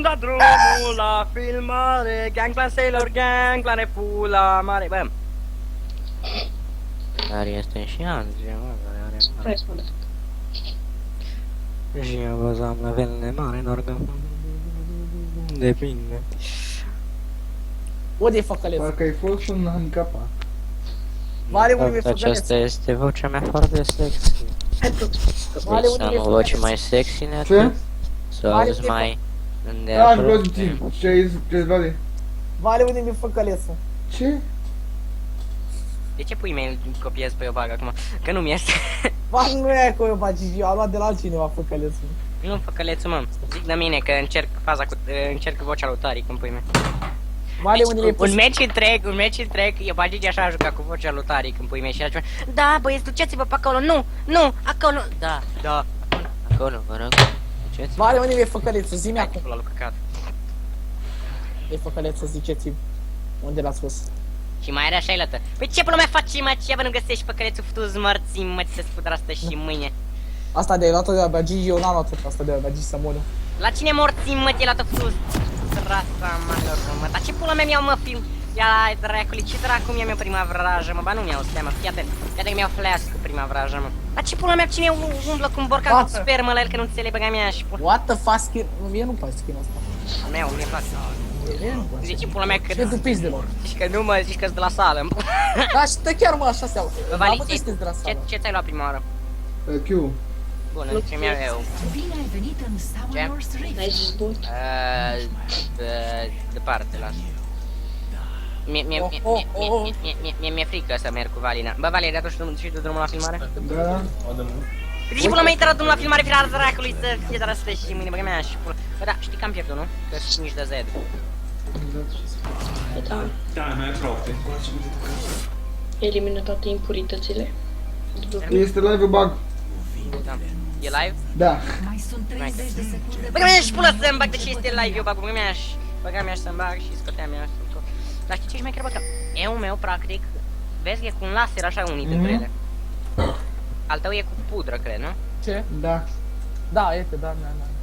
am dat drumul la filmare. Gangplan Sailor, Gangplan e pula mare. Bă. Dar este și Anzi, mă, care are mare. Spune. Și eu văzam la velne mare, doar că... Depinde. Unde e făcălețul? Parcă ai fost un handicapat. Vale, unde e Aceasta făcălețul? este vocea mea foarte sexy. Vale, Să unde am e o voce făcălețul? mai sexy, Ce? neatât? Să Vale, auzi unde e mai... Da, îndeaproape. Vlad, ce-ți vale? Vale, unde e făcălețul? Ce? De ce pui mei îl copiez pe o bag acum? Că nu-mi este. Vale, nu e cu eu, Gigi, a luat de la altcineva făcălețul. Nu, făcălețul, mă. Zic de mine că încerc faza cu... încerc vocea lui Taric în pui mei. Vale, unde e pus? Un meci întreg, eu Bagigi așa a jucat cu vocea lui Taric în pui mei și era ceva. Da, băieți, duceți-vă pe acolo, nu, acolo. Da, acolo, vă rog. Duceți-vă. Vale, unde e făcălețul? Zi-mi Hai, acum. pula lui căcat. E făcălețul, ziceți-mi. Unde l-ați pus? Și mai are așa lătă. Păi ce pula mea faci, mă? Ce bă nu găsești păcălețul futu mărții, mă, ți se spudă asta și mâine. Asta de luat-o de la Gigi, eu n-am luat-o pe asta de la Gigi să moră. La cine morții, mă, te-ai luat-o futu? Rasa, mă, dar ce pula mea mi-au, mă, film? Ia, dracului, ce dracu mi-am eu prima vrajă, mă, ba nu mi-au stea, mă, fiate că mi-au fleas cu prima vrajă, mă. Dar ce pula mea, cine umblă cu un borcan cu spermă la el, că nu înțeleg băga mea și pula. What the fuck skin? Mie nu-mi place skin asta. Al meu, mie place. Mie nu-mi place. Zici pula mea că... Ce dupiți de lor? Zici că nu, mă, zici că-s de la sală. Da, și te chiar mă așa seau. Bă, Am Vali, văzut că de la sală. ce ți-ai luat prima oară? Q. Bun, ce mi-au eu. Bine ai venit în Summoner's Ai Rift. zis bun? Departe, las. Mi-e frică să merg cu Valina. Bă, Vali, ai dat și tu drumul la filmare? Da. De ce pula mea ai dat drumul la filmare, firar dracului, să fie de răstă și mâine băga mea și pula. Bă, da, știi că am pierdut, nu? Că sunt 5 de Z. Da. Da, mai aproape. Elimină toate impuritățile. Este live bug. Da. E live? Da. Mai sunt 30 de secunde. Băga mea și pula să-mi bag de ce este live, eu bag băga mea și... Băga mea și să-mi bag și scotea mea și tot. Dar știi ce ești mai cred, bă, că eu meu, practic, vezi că e cu un laser așa unii dintre ele. Al tău e cu pudră, cred, nu? Ce? Da. Da, este, da.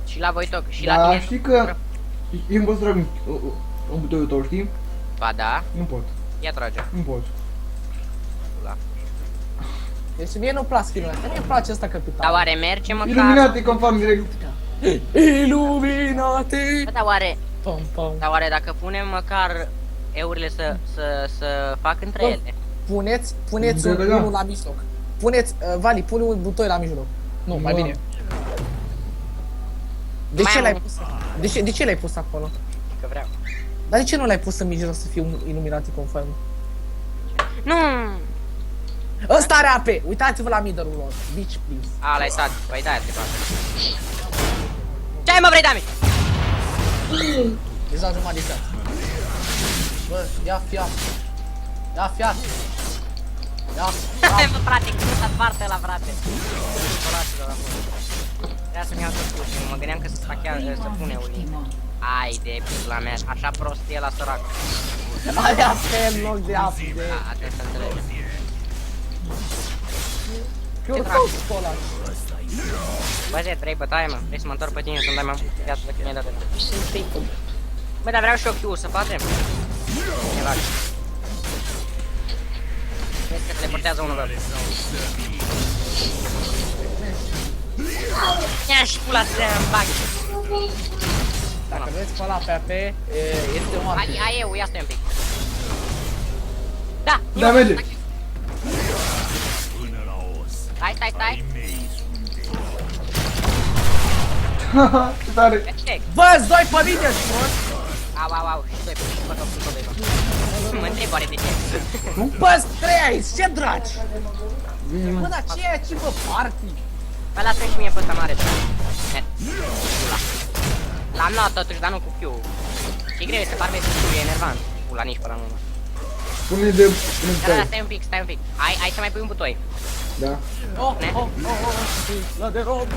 Și la voi tot, și la Da, tine... știi că... Eu îmi pot să trag un butoiul tău, știi? Ba da, Nu pot. ia trage. Nu pot. Deci mie nu-mi plac skin-ul ăsta, mie îmi place ăsta capital. Dar oare merge măcar? Iluminati, confirm direct. Iluminati! Bă, dar oare... Pam, pam. Dar oare dacă punem măcar eurile să fac între Bă, ele? Puneți Da, da, da. unul la mijloc. Puneți, Vali, pune un butoi la mijloc. Nu, mai Da. bine. De Mai ce am l-ai un- pus? De ce l-ai pus acolo? Că vreau. Dar de ce nu l-ai pus în mijloc să fie un Illuminati confirm? Nu! Ăsta are AP! Uitați-vă la middle-ul lor. Bitch, please. A, l-ai stat. Păi da, te fac. Ce mă vrei, Dami? Deja jumătate de viață. Bă, ia fiat. Ia fiat. Ia fiat. Bă, frate, cum s-a spart la frate? Colați-vă la fund. Trebuia să-mi iau tot pușul. Mă gândeam că să pune ulii. Ai de pula mea, așa prost e la sărac. Aia pe în loc de apă. Atent să înțelegi. Eu tot ăla. Bă, zi, 3 bătaie, mă. Vrei să mă întorc pe tine să-mi dai mai viață decât mi-ai dat de la. Sunt tricul. Bă, dar vreau și eu Q să facem. E lag. Vezi că teleportează unul, bă. Ia și pula să-mi bag. Dacă vezi pe ăla pe AP, este moarte. Hai eu, ia stai un pic. Da, Da, merge. Stai. Haha, ce tare. Check. Bă-ți doi pe mine, frate! Au. Și doi, și pe tot doi, bă. Mă întreb oare de ce. Bă-ți trei aici, ce dragi? Bă, dar ce e, ce bă, party? Bă, lasă-mi și mie pe ăsta mare, bă. L-am luat totuși, dar nu cu Q. Ce greu este, parme cu Q, e enervant. Pula nici pe la mână. Pune de... Da, stai un pic. Hai să mai pui un butoi. Da. La de rob.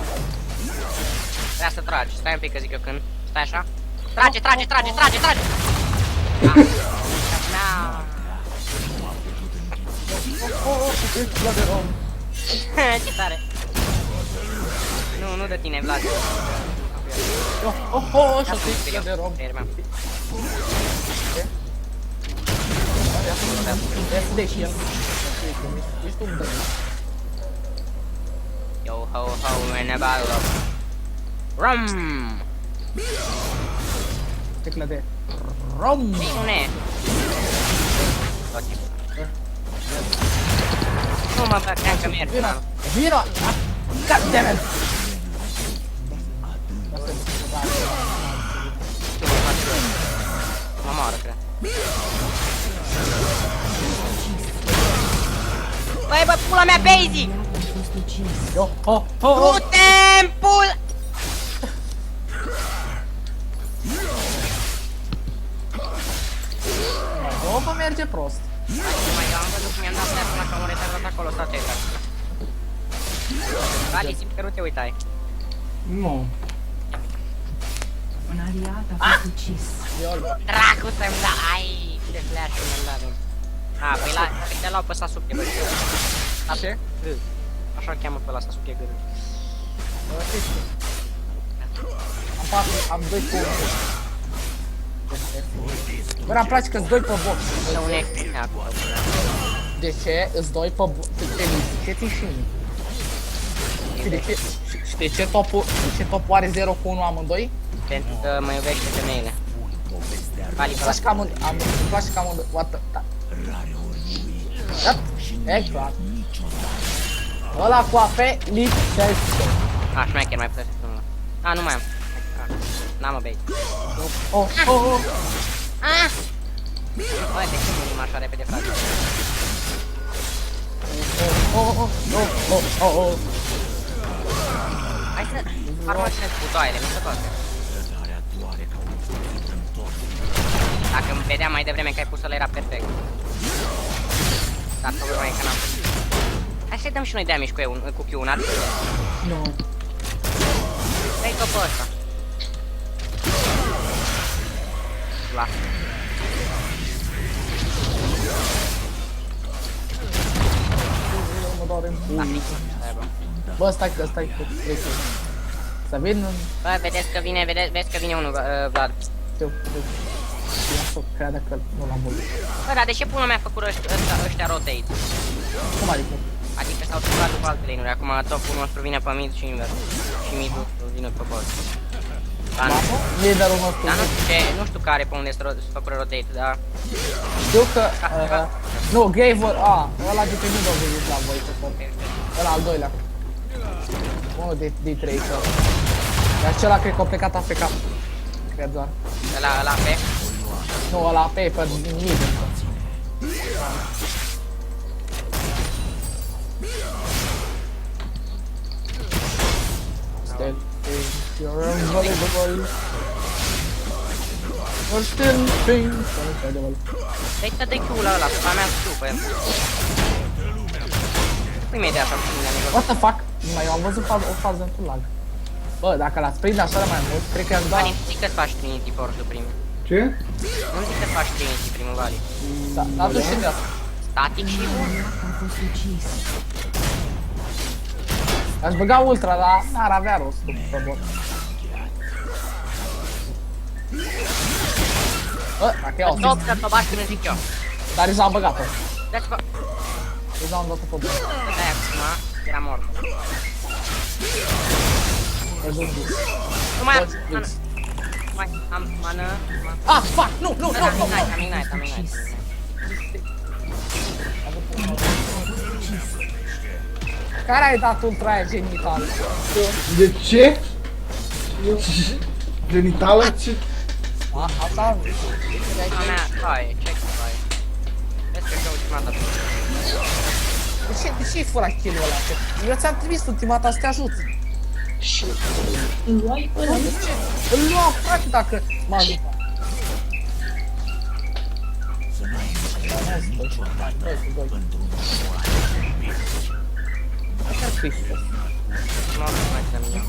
Trebuie să tragi, stai un pic că zic eu când. Stai așa. Trage! Ah. La de rob. Ce tare. Nu de tine, Vlad. Oh, și-o stic de rob. SD și el. Ești un dăi. Yo ho ho in a battle of rum. Sticlă de rom. Bine. Ok. Nu mă cream că merge. Vino! Vino! God damn it! Mă moară, cred. Băi, bă, pula mea, Bazy! Yo, ho! Du-te-n pula! O, mă merge prost. Mai eu am văzut cum i-am dat snap până că am retardat acolo stratega. Vali, simt că nu te uitai. Nu. Un aliat a fost ucis. Dracu să-mi da, ai, de flash-ul mi-am dat. Păi la, te l-au pe Sasuke, bă. Așa? Așa-l cheamă pe ăla, Sasuke G. Am 2 cu 1. Bă, îmi place că-s 2 pe box. Să un ex acolo. De ce? Îs 2 pe box? Ce ți și mie? Și de ce topul are 0 cu 1 amândoi? Pentru că mă iubește femeile. Vali, Îmi place că îmi place că amândoi. What the... Da. Exact. Ăla cu ape lipsește. Șmecher, mai puteți să unul. Nu mai am. N-am o bait. Oh. Băi, de ce murim așa repede, frate? Hai să farmacinez butoaiele, mi se poate. Dacă îmi vedea mai devreme că ai pus-o, era perfect. Dar problema e că n-am pus. Hai să-i dăm și noi damage cu Q1, atât. Nu. Dai tot pe ăsta. La. Mă doare în La pui. frică. Bă, stai cu trece. Să vin în... Bă, vezi că vine unul, Vlad. Știu. Ia să crede că nu l-am văzut. Bă, dar de ce pula mea a făcut ăștia rotate? Cum adică? Adică s-au schimbat după alte lane-uri, acum topul nostru vine pe mid și invers. Și mid-ul vine pe bot. Dar nu, Liderul nostru. dar nu știu care pe unde s-a făcut rotate, dar... Știu că... Nu, Gravor, ăla de pe mid a venit la voi, pe tot. Ăla al doilea. Unul de 3 că... Iar acela cred că a plecat AFK. Cred doar. Ăla pe... Nu, ăla pe mid încă. Still you're unbelievable. You're still incredible. Dai-te de Q-ul ăla, să mea Q pe el. Imediat așa cum ne-am What the fuck? Numai eu am văzut o fază într-un lag. Bă, dacă l-ați prins așa de mai mult, cred că i-am dat... Vali, zic că-ți faci Trinity Force-ul primul. Ce? Nu zic că-ți faci Trinity primul, Vali. Da, atunci și de asta. Static și bun. A fost ucis. Aș băga ultra, dar n-ar avea rost pe bot. Bă, dacă iau, Stop, să-ți o bași când zic eu. dar i s-a băgat-o. Dă-ți bă... I s-a dat-o pe bot. Dă-i acum, era mort. E dus. Nu mai am Toți mană. fix. Mai am mană. Ah, fuck, nu. Am ignite. Care ai dat ultra aia genital? De ce? Genitală? Ce? Asta am. Mama mea, hai, ce hai. Vezi că e ultima dată. De ce-i furat kill-ul ăla? Eu ți-am trimis ultima dată să te ajut. Și îl luai pe ăla? De ce? Îl luam, frate, dacă m-am jucat.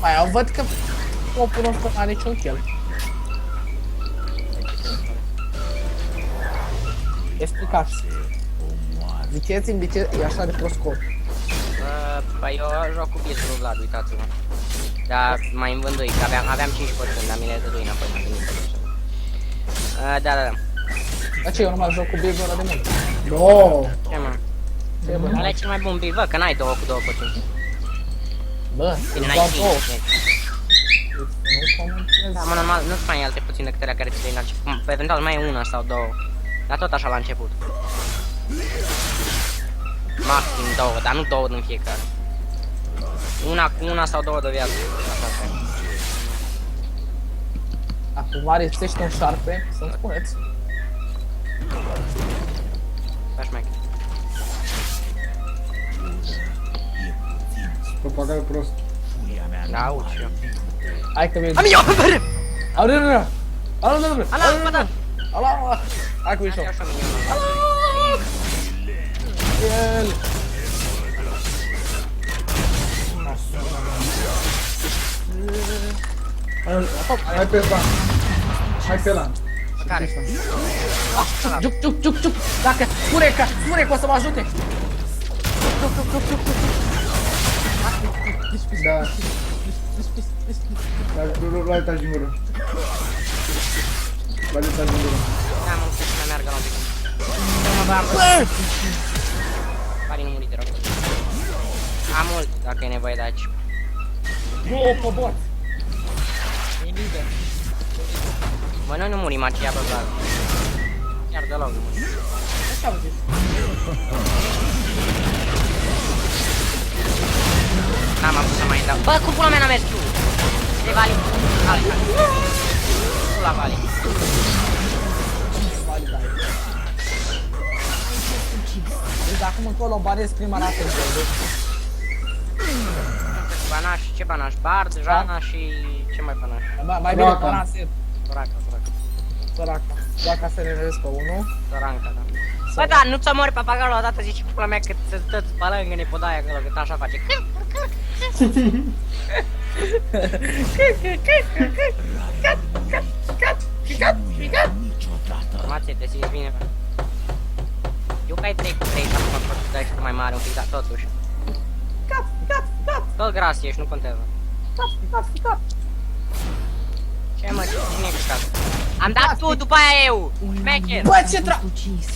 Mai eu văd că topul nostru n-are niciun kill. Explicați. Ziceți-mi de ce e așa de prost scor. Păi eu joc cu bietul lui Vlad, uitați-vă. Dar mai învândui, că aveam 5%, dar mi le dădui înapoi, m-am gândit pe așa. Da. Dar ce, eu nu mai joc cu build-ul ăla de mult? No! Ce mă? Ce, bă, Ăla e cel mai bun build, bă, că n-ai 2 cu 2 poțiuni. bă, Bine, îți n-ai dau două. 5. Nu comentez. Da, mă, normal, nu-ți mai ai alte puțin decât alea care ți le iei la început. Eventual mai e una sau două. Dar tot așa la început. Maxim două, dar nu două din fiecare. Una cu una sau două de viață. Așa că. Acum mare țește un șarpe, să-mi spuneți. Faci mai. Propagare prost. Da, aud și eu. Hai că vin. Am eu, bără! Ala, hai cu Ia ișo. și eu minionul. El. Hai pe ăsta. Hai pe ăla. Care? Ciuc. Dacă, spune că o să mă ajute. Da. La etaj din gură. La etaj din gură. Da, mă înțeleg să meargă la un pic. Pari nu muri, te rog. Am mult, dacă e nevoie de aici. Două pe bot. E liber. Bă, noi nu murim aceea, bă, bă. Chiar deloc nu murim. Așa vă zic. N-am avut să mai dau. Bă, cum pula mea n-a mers tu? De Vali. Hai. Pula Vali. Deci de acum încolo banez prima dată în joc. Banaș, ce banaș? Bard, Jana și... ce mai banaș? Mai bine Soraca. banazet. Soraca. Săraca. Dacă se nervesc pe unul. Soranca, da. Bă, da, nu-ți omori papagalul odată, zici pula mea că se stă spalângă ne podaia acolo, că așa face. Informație, te simți bine, bă. Eu că ai 3 cu 3 și acum pot să dai și tu mai mare un pic, dar totuși. Tot gras ești, nu contează. Ce mă, cine e cu cap? Am dat tu, după aia eu! Șmecher! Bă, ce tra... Ucis.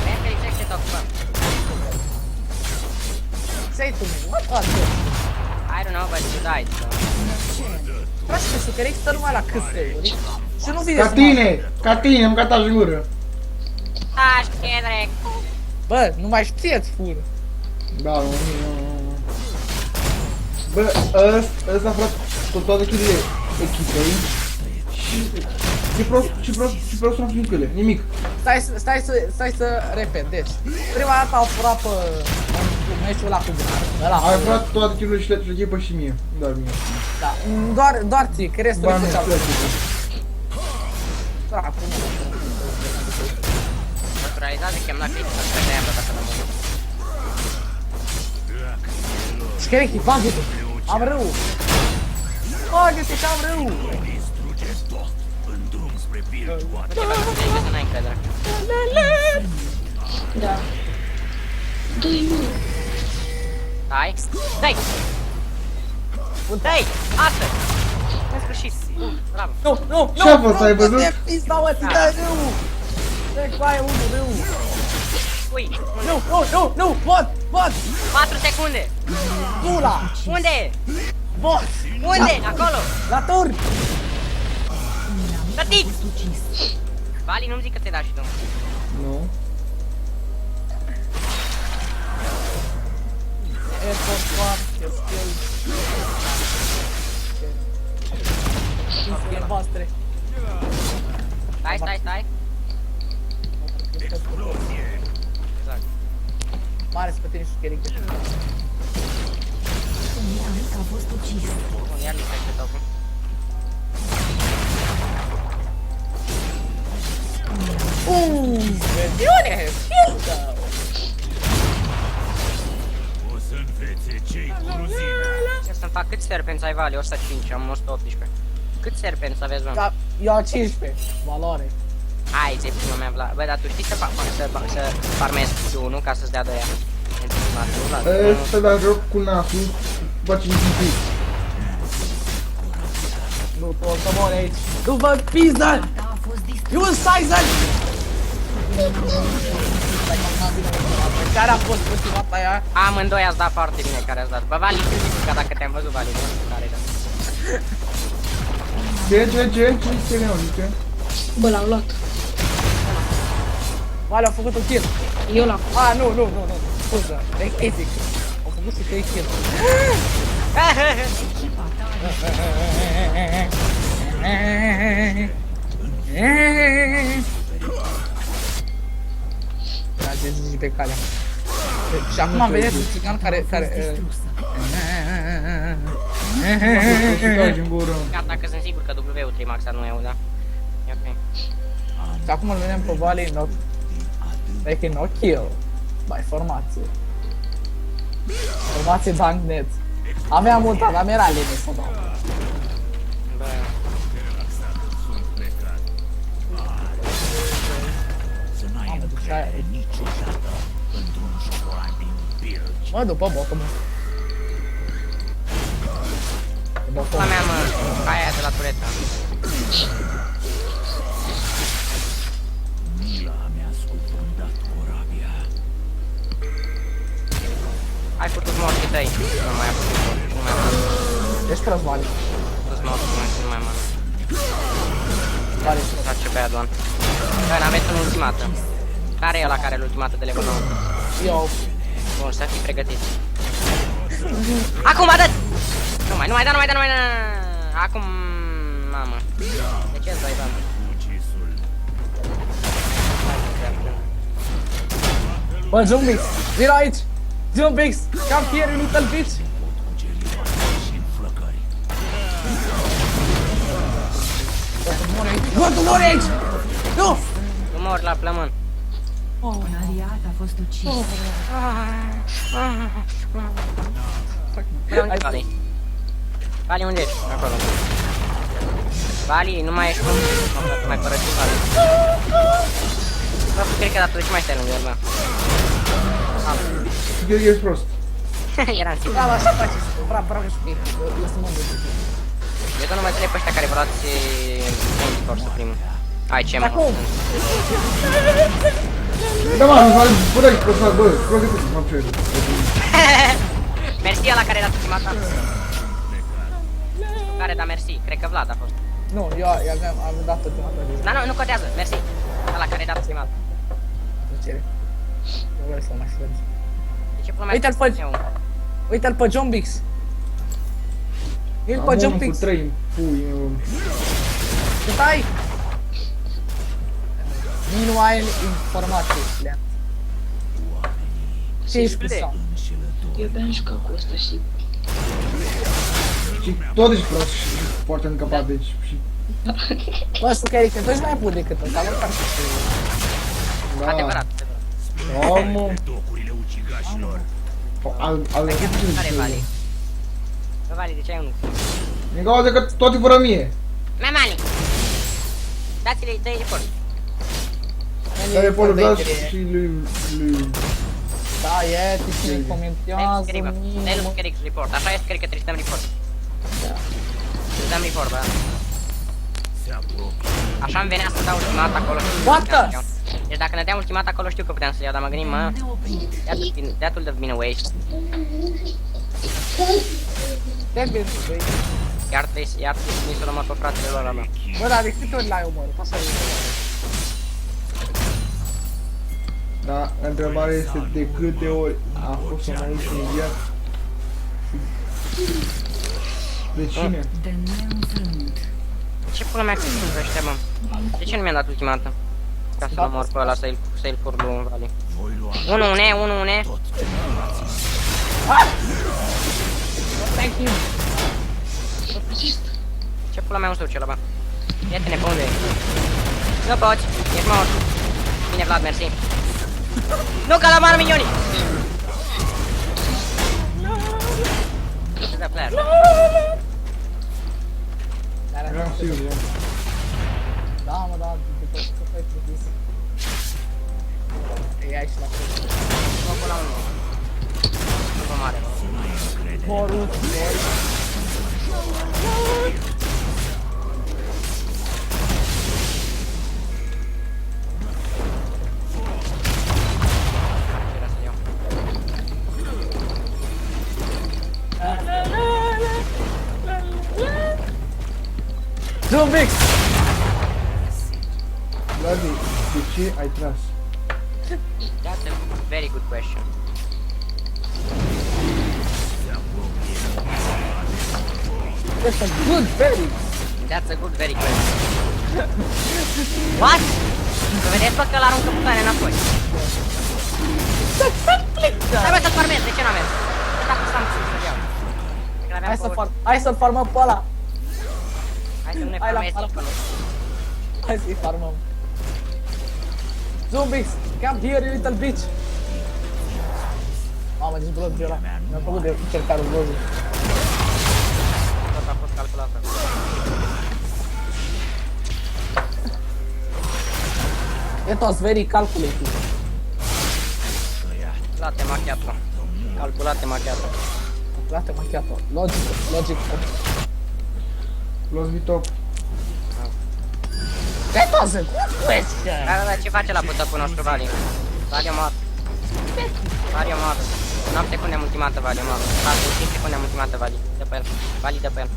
Vezi că lipsește tot, bă. Say to me, what are you? I don't know, but you died, so... Frate, că sucărei stă numai la câte ori. Și nu vine Ca tine, am gata în gură. Taci, Cedric! Bă, nu mai știți, fur. Da, nu. Bă, ăsta frate, toate chestii echipei. Și prost n-am făcut ele, nimic. Stai să repet, deci. Prima dată au furat pe meciul ăla cu Gnar. Ăla. Ai frate toate chestii și le echipă și mie. Doar mie. Da, doar ție, că restul Bani, le făceau. Da, acum. Naturalizează, chem la critică, să te ia pe asta de mult. Șcherechi, bagă-te! Am râu! Bagă-te că am râu! Nu te fac să n-ai încredere. Da. Dă-i mă. Dai! Dai! Dai! Asta! În sfârșit! Bravo! Nu! Ce-a fost, ai văzut? Te pizda, mă, ți dai râu! Trec cu aia unul râu! Ui! Nu! Bot! 4 secunde! Dula! Unde? Bot! Unde? Acolo! La tur! Tătic! Vali, nu-mi zic că te-ai dat și tu. Nu. Airport foarte skill. Skill voastre. Stai! Exact. Mare să pe tine și cherică. Un inamic a fost ucis. Bun, iar lipsește topul. Versiune! Skill tău! Ce să-mi fac? Câți serpenți ai, Vali? 105, am 118. Câți serpenți aveți, bă? Da, eu am 15. Valoare. Hai, zi prima mea, Vlad. Bă, dar tu știi să farmezi cu unul ca să-ți dea de ea. Ăsta da joc cu nasul. Face niciun pic. tu o să mori aici. Nu vă pizdă! A fost distrus. You Sizen! Care a fost ultima ta aia? Amândoi ați dat foarte bine care ați dat. Bă, Vali, știu sigur că dacă te-am văzut, Vali, nu știu care da. Ce ce? Bă, l-am luat. Vale, au făcut un kill. Eu l-am. Ah, nu. Scuză, e epic. Au făcut și 3 kill. Da, ce zici pe calea. Și acum am venit un țigan care... Gata, că sunt sigur că W-ul 3 maxa nu e, da? E ok. Și acum îl vedem pe Valley not... Making no kill. By formație. Formație Banknet. Aveam mult, dar mi-era lene să dau. Bă, Mamă, de ce aia e? Mă, după botă, mă. pula mea, mă, aia de la turetă. Ai putut morții tăi. Nu mai ai putut morții, nu mai am. Ești prost, Vali. Putut morții, nu mai am. Vali, Face pe aia, doamne. Bă, n-aveți un ultimată. Care e ăla care e ultimată de level 9? eu. Bun, să fii pregătiți. Acum, dă-ți! Nu mai da. Acum, mamă. De ce îți dai, doamne? Bă, Jumbix, vino aici! Jumbix, come here, you little bitch! Bă, tu mori aici! Nu! Nu mor la plămân. Un aliat a fost ucis. Bă, unde e Vali? Vali, unde ești? Acolo. Vali, nu mai ești cum? Nu mai părăsit Vali. Bă, cred că dată de ce mai stai lângă el, bă? Ești prost. Eram sigur. Da, așa face, vreau să fie, eu să mă duc. Eu tot nu mai înțeleg pe ăștia care vă luați Manticore să primul. Hai, ce mă? Acum! Da, mă, bă, pregătiți, m-am cerut. Mersi ăla care era ultimata. Care, da, mersi. Cred că Vlad a fost. Nu, eu am dat ultima dată. Da, nu contează, mersi. Ăla care era ultimata. Plăcere. Nu vreau să mai strângi. De ce până mai Uite-l pe... Uite-l pe Jumbix! Uite-l pe Jumbix! Cu 3 pui, Cât ai? Meanwhile, informații, Lean. 15 Eu beam și cu ăsta și... și tot ești prost și foarte încăpat, deci și... Bă, știu că Eric, tu ești mai bun decât ăsta, nu par să știu. Da. Adevărat. Omul... Care e Vali? Bă, Vali, de ce ai unul? Din cauza că toate fără mie. Mamali! Dați-le, dă-i report. Care pot dați și lui... Da, e, cine comentează, Dă-i lui Skerix report, așa este, cred că trebuie să dăm report. Să dăm report, bă. Așa îmi venea să dau ultimata acolo. What the? Deci dacă ne deam ultimata acolo știu că puteam să-l iau, dar mă gândim, mă... That would have been a waste. Trebuie, băi. Iar trebuie să luăm pe fratele lor ăla. Bă, dar de câte ori l-ai omorât? Asta e. Da, întrebarea este de câte ori a fost omorât în viață. De cine? De neînfrânt. Ce pula mea sunt ăștia, bă? De ce nu mi-am dat ultimata? Ca să-l omor pe ăla, să-i furlu în Vali. 1-1. Thank you. Ce pula mea un suci ăla, bă? Prietene, pe unde e? Nu poți, ești mort. Bine, Vlad, mersi. Nu, că la mare minionii! Ce da player? Eram sigur, da. Da, mă, da, după ce ai propus. E aici la fel. Nu, până la unul. După mare, bă. Morut, Zubix! Vladi, de ce ai tras? That's a very good question. That's a good Felix! That's a good very question. What? Că vedeți bă că l-aruncă bucane înapoi. Trebuie să-l farmez, de ce n-avem? Dacă s-am sus să iau. Cred că l-aveam pe ori. Hai să-l farmăm pe ăla! Hai să nu ne Hai la farmezi farm. nici pe noi. Hai să-i farmăm. Zubix, come here, you little bitch! Mamă, deci bloc de ăla. Mi-am făcut de cercarul blozul. Tot a fost calculat. It was very calculated. Latte macchiato. Calculate macchiato. Calculate macchiato. Logic. Los me top. That was a good question! Da, ce face la putăpul nostru, Vali? Vali, mor. Vali, mor. 9 secunde am ultimată, Vali, mor. 5 secunde am ultimată, Vali. Dă pe el. Vali, dă pe el.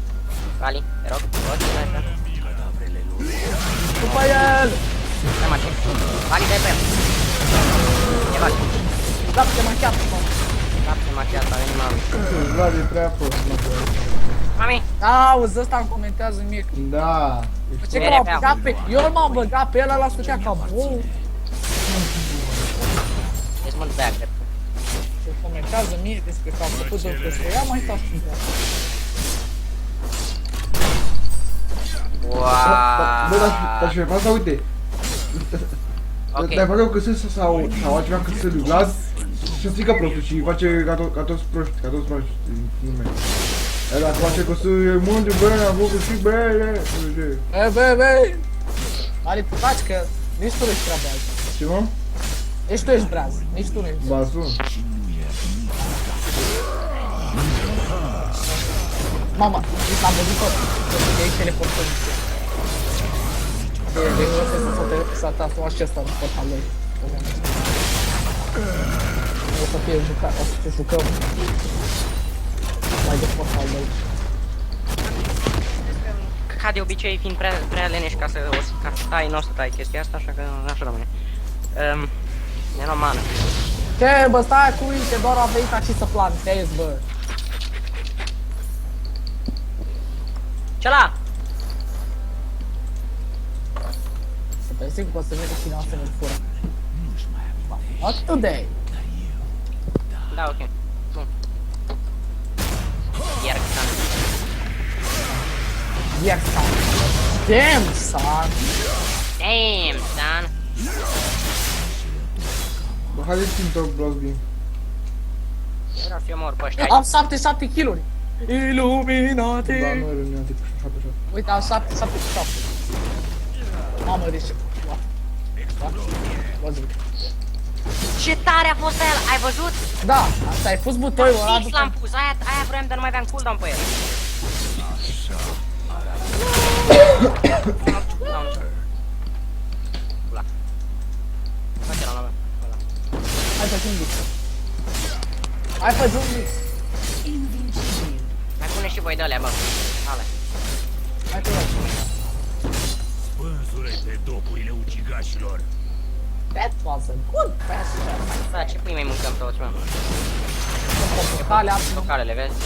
Vali, te rog, dă pe el. După el! Dă mă, Vali, dă pe el. E Vali. Lapte macchiato, mă. Lapte macchiato, a venit mami. Vladi, prea prost, mă. Mami! Auzi, ăsta îmi comentează mie. Da. Ce că m-am băgat pe... Eu nu m-am băgat pe el, ăla scutea ca bou. Ești mult bagger. Ce comentează mie despre că am făcut de despre ea, mai stați cu ea. Bă, dar și pe asta, uite. Ok. Dar face o căsă sau altceva căsă lui Vlad și strică prostul și face ca toți proști, nume. Dar dacă face căsă e mult de bine, am făcut și bine. Bă! Mari, faci că nici tu nu ești prea breaz. Ce mă? Nici tu ești breaz, nici tu nu ești. Ba, sun. Mama, am văzut tot. De aici teleportăm. Deci să transformați și ăsta în portal lui. O să fie jucat, o să jucăm mai de portal lui. Ca de obicei, fiind prea leneși ca să tai, nu o să tai chestia asta, așa că așa rămâne. E normală. Ce, bă, stai cu uite, doar a venit aici să plantez, bă. Ce-ala? Să pe sigur că o să vină cineva să ne fură. Not today. Da, ok. Bun. Ierxan. Yes, son. Damn, son. Damn, son. Bă, haideți-mi top Blosby. Vreau să eu mor pe ăștia. Am 7 kill-uri. Illuminati. Da, nu e rău, tipul 7. Uite, am 7 cu 7. Mamă, deci... Ce tare a fost el, ai văzut? Da, asta ai pus butoiul ăla Fix după... l-am pus, aia vroiam, dar nu mai aveam cooldown pe el. Ula. Face la mea. Hai pe Jungix. Hai pe Jungix. Invincibil. Mai pune și voi de alea, bă. Ale. Hai pe el. Spânzure pe dopurile ucigașilor. That was a good question. Da, ce pui mai mâncăm toți, mă? Calea, nu Localele, vezi?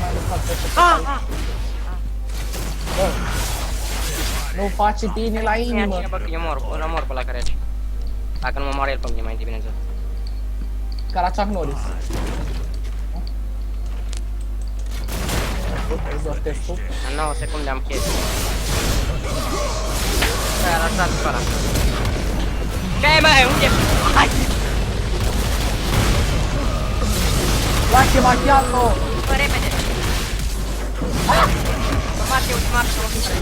mai lăsat pe Ah! Bă, nu face bine la inimă. Cine, bă, că eu mor pe la care aici. Dacă nu mă moare el pe mine mai întâi, bineînțeles. Ca la Chuck Norris. Exortestul. În 9 secunde am chestii. Aia, lăsați pe ăla. Ce-ai, mă? Unde? Hai! Lache macchiato! Bă, repede! Bă, face ultima și mă fișe.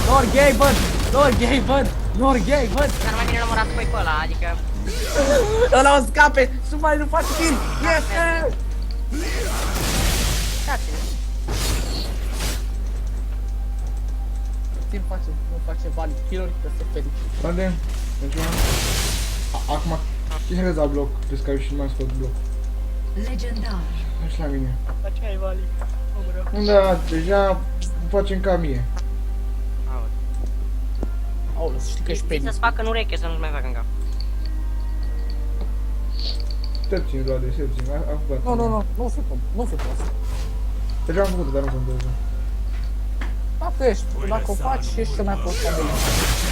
You're gay, bud! You're gay, bud! You're gay, bud! Dar mai bine l-am orat pe ăla, adică... Ăla o scape! Și mai nu face kill! Yes! Dați-ne. Timp face, nu face valid kill-uri, că se ferici. Unde? Deci, acum, cine crezi la bloc? Crezi că ai și nu mai scos bloc? Legendar. Hai și la mine. Dar ce ai, Vali? Unde, deja facem ca mie. Aoleu. Aoleu, să știi că ești pe Să-ți facă în ureche, să nu-ți mai facă în cap. Stai puțin, Vlad, stai puțin, am făcut. Nu fi prost. Deja am făcut, dar nu contează. Dacă o faci, ești cel mai prost abilit.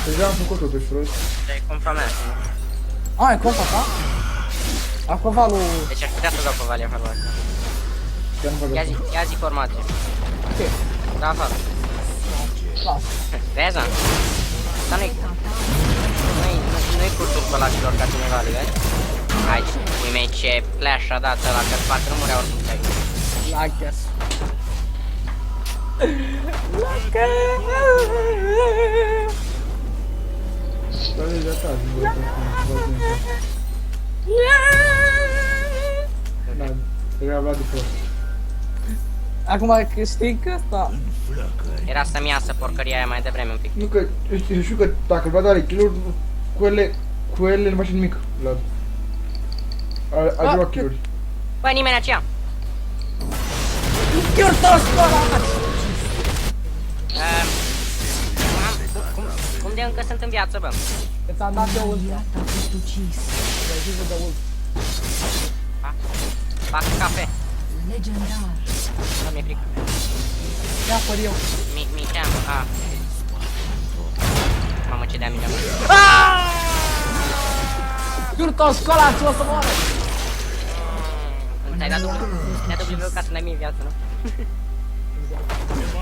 Deja am făcut totuși prost. E compa mea. A, e compa ta? Acovalul... Deci aș putea să dau covalia în felul ăsta. Chiar nu fac asta. Ia zi formație. Ce? Da, afară. Lasă. Vezi, mă? Dar nu-i cursul spălaților ca cineva, vezi? Aici, ui mei, ce flash a dat ăla, că parcă nu murea oricum pe aici. Laches. Da, deja ta, zi, bă, da, deja Vlad de prost. Acum câștig ăsta. Era să-mi iasă porcăria aia mai devreme un pic. Nu că, știu că dacă Vlad are kill-uri, cu ele nu face nimic, Vlad. A luat kill-uri. Băi, nimeni aceea! Eu tot scoala! Cum de încă sunt în viață, bă? Ți-am dat de ult. Iată a fost ucis. Reziză de ult. Fac cafe. Legendar. Nu mi-e frică. Ia apăr eu. Mi teamă, a. Mamă, ce de-a mine. Eu tot scoala, ți-o să moară! Ți-ai dat W ca să ne-ai mie viață, nu?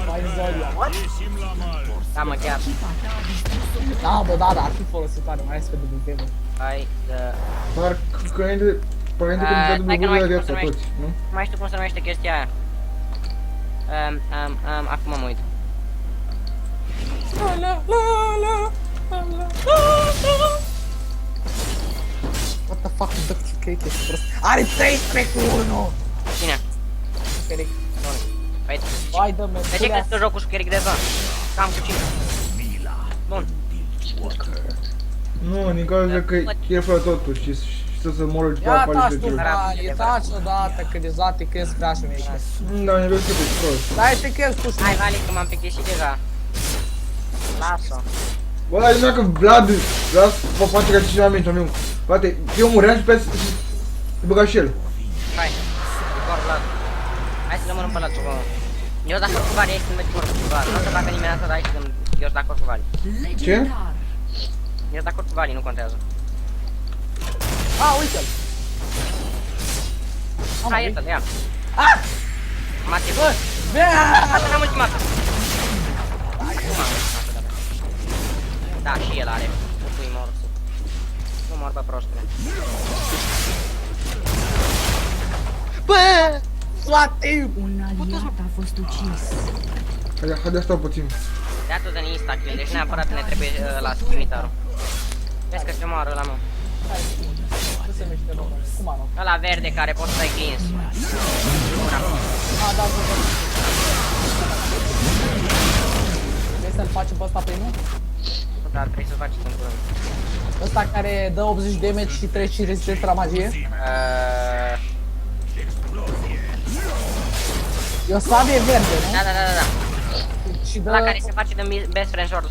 Mai Zoria. Da, mă, chiar. Da, bă, da, ar fi folositoare, mai ales pe WP, bă. Hai să... Parcă înainte când stai că nu mi-a mai dat știu cum se viața toți, nu? Nu mai știu cum se numește chestia aia. Acum mă uit. What the fuck, dă cred că ești prost. Are 13 cu 1! Cine? Cheric. Păi, Hai, dă-mi, de ce crezi că jocul cu Cheric de zon? Cam cu cine? Bun. Nu, din cauza că e fără totuși și să moră după Ia apare taci de tu, kill. bani, taci odată, că deja te crezi prea și mie. Da, ne vezi că ești prost. Dai, te crezi tu și Hai, Vali, că m-am plictisit deja. Las-o. Bă, dar dacă Vlad vă face ca cineva mintea meu. Frate, eu muream și pe să băga și el. Hai. Vicor, Vlad. Hai să rămânem pe lațul, bă. Eu dacă cu Vali, aici sunt de acord cu Vali. Nu o să facă nimeni asta, dar aici sunt... Eu sunt de acord cu Vali. Legendar. Eu sunt de acord cu Vali, nu contează. A, uite-l! Hai, iertă-l, ia. Ah! Mate, Bă, bea! Asta n-am ultimată. Cum am ultimată, da, bă? Da, și el are. Pui morsul. Nu mor, bă, prostule. Bă! Toate! Un aliat a fost ucis. Haide, stau puțin. Dea-tu de insta-kill, deci neapărat ne trebuie la scimitarul. Vezi că se moară ăla, mă. Nu se miște, bă, cum arată? Ăla verde care poți să-i cleans. A, da, bă, bă. Vrei să-l facem pe ăsta primul? Da, trebuie să faci în curând. Ăsta care dă 80 damage și 35 rezistență la magie? E o sabie verde, nu? Da, da, da, da, da. Și dă... Ăla care se face de best friend sword.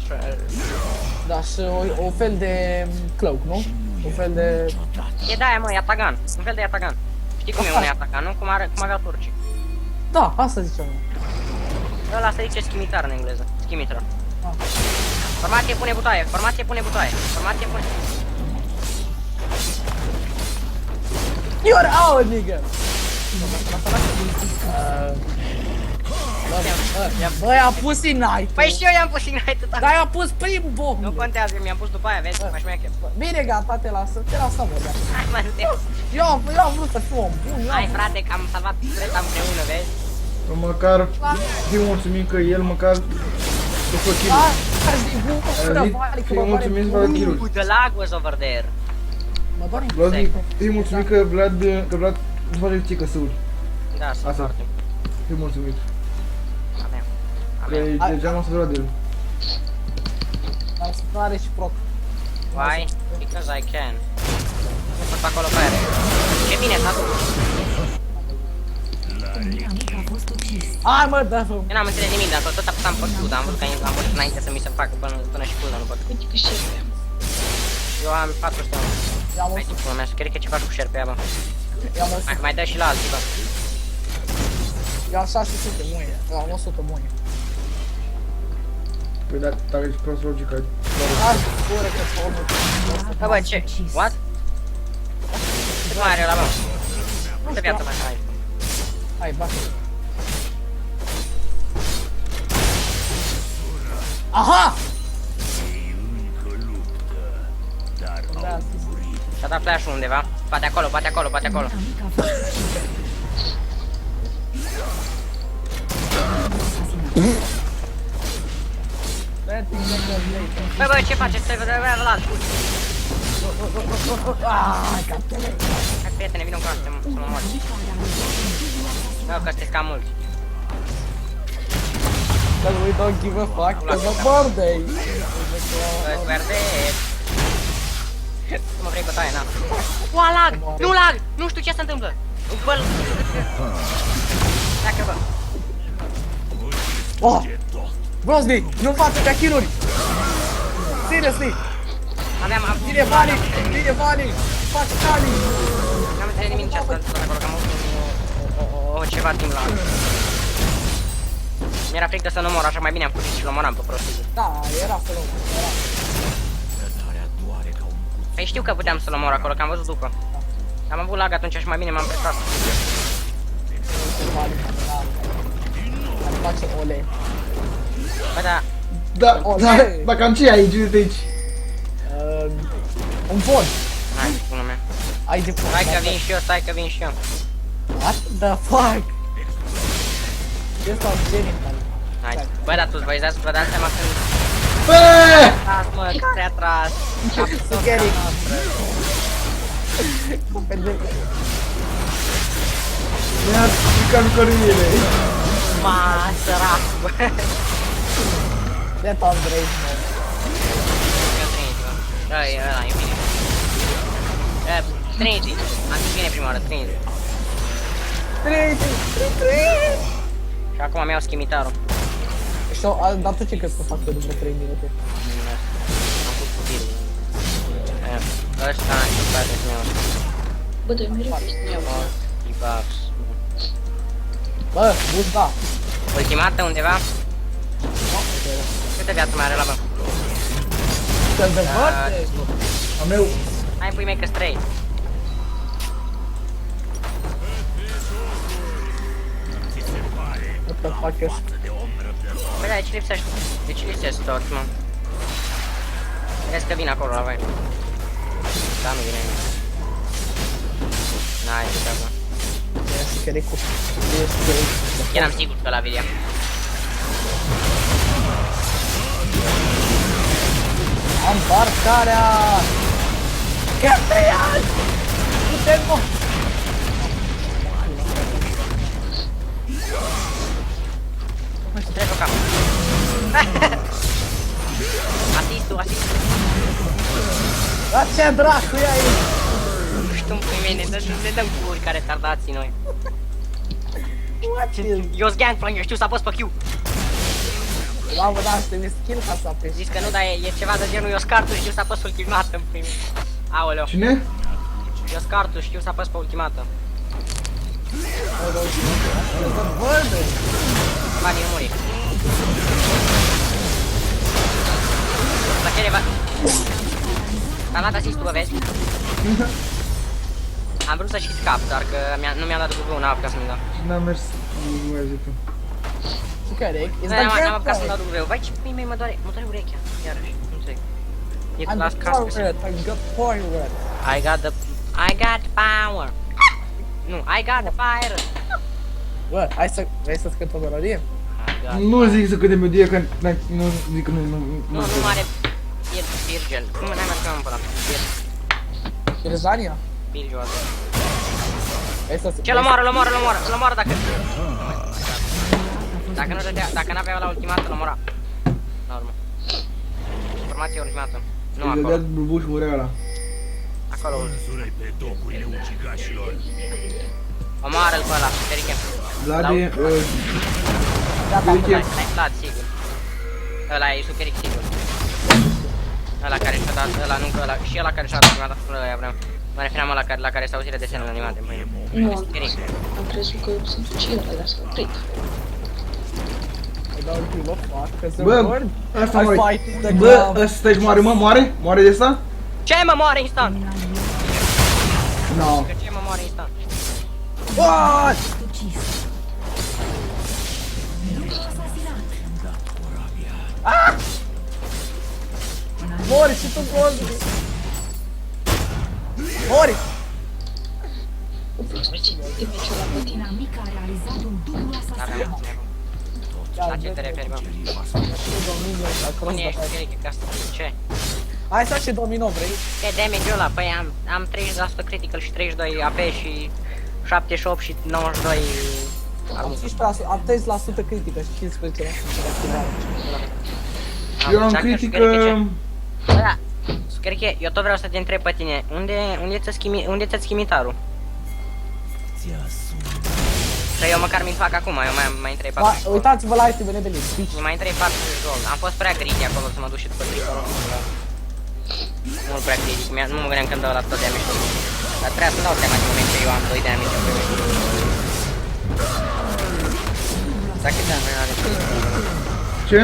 Da, și o fel de cloak, nu? Un fel de... E de aia, mă, e Atagan. Un fel de Atagan. Știi cum e un Atagan, nu? Cum avea turcii. Da, asta ziceam. Ăla se zice schimitar în engleză. Schimitar. Ah. Formație pune butoaie, formație pune butoaie, formație pune... You're out, nigga! Bă, i-a pus Ignite! Păi și eu i-am pus Ignite, Dar i-a pus primul bomb! nu contează, mi-am pus după aia, vezi, mai șmecher. Bine, gata, te lasă, mă, gata. Hai, mă, te... Eu am vrut să fiu om bun, Hai, frate, că am salvat treta împreună, vezi? Măcar fii mulțumit că el măcar să fac kill-uri. Fii mulțumit să facă kill-uri. The lag was over there. Mă doare. Vlad, fii mulțumit că Vlad nu face ție căsăuri. Da, sunt Asta. foarte. Fii mulțumit. Avem. Că deja m-am săturat de el. Am supărare și proc. Why? Because I can. Nu pot pe acolo pe aia. Ce bine s-a dus. Un inamic a fost ucis. Hai mă, dă-mă! Eu n-am înțeles nimic, dar tot apăsam pe Q, dar am văzut că am văzut înainte să mi se facă până și cooldown-ul pe Uite că șerpe am. Eu am 400. I-am Hai 100, tipul meu, cred că ceva cu șerpe aia, bă. i-am 100, Mai dă și la alții, bă. i-am 600 mâine, i-am 100 mâine. Păi dar dacă ești prost logică, Hai, gură că-ți omul. Bă, bă, ce? What? Cât mai are ăla, bă? Câtă viață mai ai? Hai, bate. Aha! Da, Și-a dat flash-ul undeva. Bate acolo, bate acolo, bate acolo. Un inamic a fost ucis. Bă, bă, ce faceți? Stai, vedem la alt. Hai, prietene, vină încoace, să mă mor. Bă, că sunteți cam mulți. Cause we don't give a fuck, cause of birthday. Bă, verde. Nu mă vrei bătaie, na. Ua, lag! Nu lag! Nu știu ce se întâmplă. Bă, dacă bă. Oh! Brosby, nu faci pe kill-uri! Seriously! Am Vine Vali! Vine Vali! Faci Vali! N-am înțeles nimic ce a spus acolo, că am avut ceva timp la... Mi-era frică să nu mor, așa mai bine am fugit și l-omoram pe prostii. Da, era să luăm, era. Păi știu că puteam să-l omor acolo, că am văzut după. Am avut lag atunci și mai bine m-am presat. Vali, da. Care face ole. Bă, da, da, da, dacă am ce ai aici, uite aici. Un pod. hai, bună mea. Ai de pod. Stai că vin și eu, stai că vin și eu. What the fuck? Ăsta e genital. Hai, bă, dar tu vă dați seama când... Bă! Tras, mă, care a tras. Sugheri. Pendecă. Mi-a stricat lucrurile. Ma, sărac, bă. De Andrei, mă. Eu Trinity, bă. Ăla, e bine. Trinity. Am zis bine prima oară, Trinity. Și acum mi-au schimitarul. Și dar tu ce crezi că fac eu după 3 minute? Am pus cu tirul. Ăsta și frate meu. Bă, dă-i mereu să iau. Debuffs. Bă, bus da. Ultimată undeva? Câte viață mai are la bă? Să-l dezvolte? A meu. Hai pui mei că straight. What the fuck is? Băi, dar de ce lipsești? De ce lipsești toți, mă? Crezi că vin acolo la voi? Da, nu vine nimic. N-ai ce treabă. Este cu... Eram sigur că la video. Ambarcarea! Caprian! Putem, mă! Trebuie cap. Asistul, asistul. Dar ce dracu e aici? Nu știu pe mine, ne dăm cu uri care tardații noi. What is? Eu sunt Gangplank, eu știu să apăs pe Q. Mamă, da, și trebuie skill ca să apeși. Zici că nu, dar e ceva de genul, eu scartul știu să apăs ultimată în primul. Aoleu, Cine? eu scartul știu să apăs pe ultimată. Văd! Bani, nu muri. La ce va... Am dat asistul, bă, vezi? Am vrut să și scap, dar că nu mi-am dat W-ul, n-am apucat să-mi dau. N-a mers, nu mai zic. Ce care e? Nu, n-am apucat să-mi dau W-ul. Vai, ce pui mei, mă doare urechea, iarăși, nu înțeleg. E cu I'm las the cască. power, I got power. I got power. Nu, I got the fire. Bă, vrei să cânt o melodie? Nu zic să cât de melodie, că nu zic că nu. Nu are... E Virgil. Cum n-ai mai scămăm până? Irzania? Virgil. Vrei să... Ce, l-omoară dacă... Dacă nu dădea, dacă n-avea la ultimată, l-omora. La urmă. Formație ultimată. Nu Îi acolo. dădea bubuș, murea ăla. Acolo. Măsură-i pe docurile ucigașilor. Omoară-l pe ăla, Periche. Vlad e... Gata, Periche. Stai, Vlad, sigur. Ăla e superic sigur. Ăla care și-a dat, ăla nu, ăla, și ăla care și-a dat prima dată până ăia vreau. Mă referam la care s-au auzit de desenele animate, măi. Nu, Superic. am crezut că sunt ucigați, dar s-au oprit. I don't give a fuck, cause Bă, I'm bored. ăsta I moare. fight the Bă, club. ăsta își moare, mă, moare? Moare de asta? Ce mă moare instant? No. Că ce mă moare instant? What? Ucis. Mori și tu gold. Mori! Te meciul la tine. Inamica a realizat un dublu Aveam asasinat. La ce te referi, bă? Unde ești, Periche, ca asta? Ce? Hai să și domino, vrei? Ce damage-ul ăla? Păi am 30% critical și 32 AP și 78 și 92 Am 15%, am 30% critică și 15% reactivare. Eu am critică... Da, Scăriche, eu tot vreau să te întreb pe tine, unde ți-a schimitarul? Că eu măcar mi-l fac acum, eu mai întreb 40 gold. Uitați-vă la itemele de list, bitch. Mai întreb 40 gold, am fost prea greedy acolo să mă duc și după tricolul. Mult prea greedy, nu mă gândeam când dau la tot damage. Dar trebuia să-mi dau seama din moment ce eu am 2 damage în primul. Dacă da, mai are. Ce?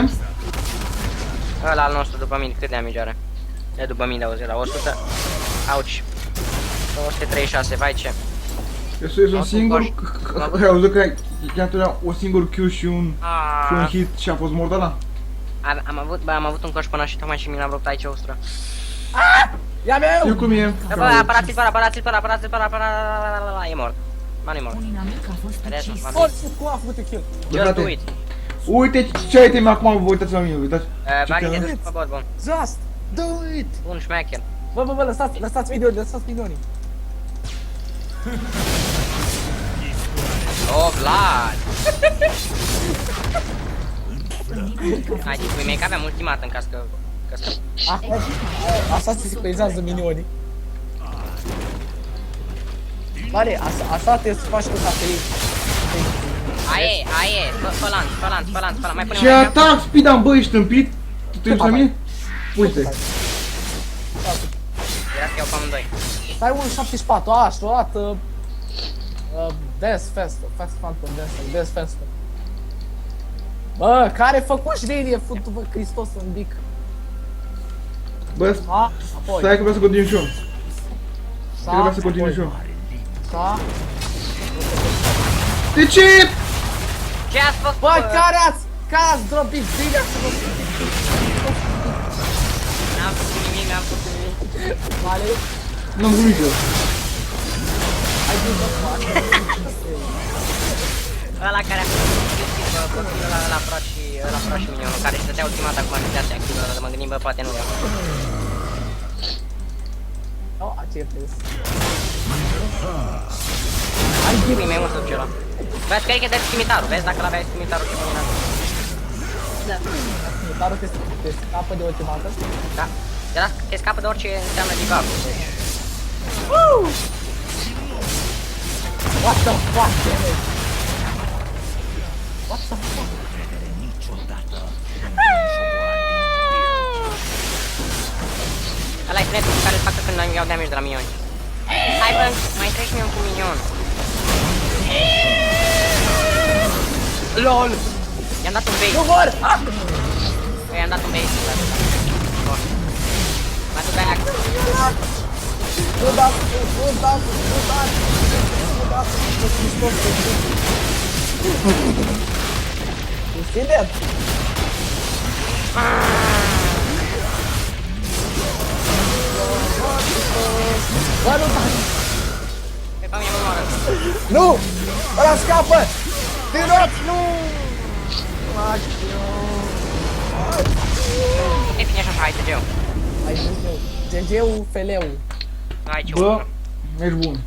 Ăla al nostru după mine, cât damage are? E după mine, auzi, la 100. Auci. 236, vai ce. Eu sunt un singur... Ai auzit că i-a întotdeauna o singur Q și un hit și a fost mort ăla? Am avut un coș până și tocmai și mi l-am rupt aici o ustră. Ia mea Știu eu! cum e. Bă, apărați-l pe ăla, e mort. Ba nu-i mort. Un inamic a fost ucis. Mori și cum a făcut kill? Just do it. Uite ce item acum, vă uitați la mine, uitați. Bagi te duci pe bot, bun. Just do it! Bun, șmecher. Bă, lăsați video, lăsați minionii. Oh, Vlad! Hai, we make aveam ultimat în caz că... Așa se sincronizează minionii. Mare, așa te faci cu cafein. Aie, fă lanț, mai punem Ce un atac, speed am, bă, ești tâmpit? Tu te uiți la mine? Uite. Era să iau pe amândoi. Stai 1.74, a luat Dance Festival, Fast Phantom Dance Festival. Bă, care făcuși linie, futu-vă Hristos în bic. Bă, Apoi. stai că vreau să continui și eu. Cred că vreau să continui și eu. Sa. De ce? Ce ați făcut? Bă, care ați dropit bine să vă N-am făcut nimic. Male, N-am glumit eu. ai zis bă, Ăla care a făcut copilul ăla pro și minionul, care stătea ultimat acum în viața activă, dar mă gândim, bă, poate nu vreau. Oh, ce pres. Ai ghiui mai mult ăla. Vezi că e de schimitarul, vezi dacă l-aveai schimitarul și mâna. Da. Militarul te scapă de ultimată. Da. De la te scapă de orice înseamnă debuff. Deci. What the fuck, damn it? What the fuck? Ăla-i trepul care îl facă când îmi iau damage de la minioni. Hai bă, mai treci mie cu minion. LOL! I-am dat un bait. Nu vor! Bă, i-am dat un bait. Mă duc aia. Nu dați, Hristos, You see that? Bă, nu dați! Pe mine mă moară. Nu! Ăla scapă! Tirați, nu! E bine și așa, hai, TG-ul. Hai, GG-ul, FL-ul. Hai, ce Bă, ești bun.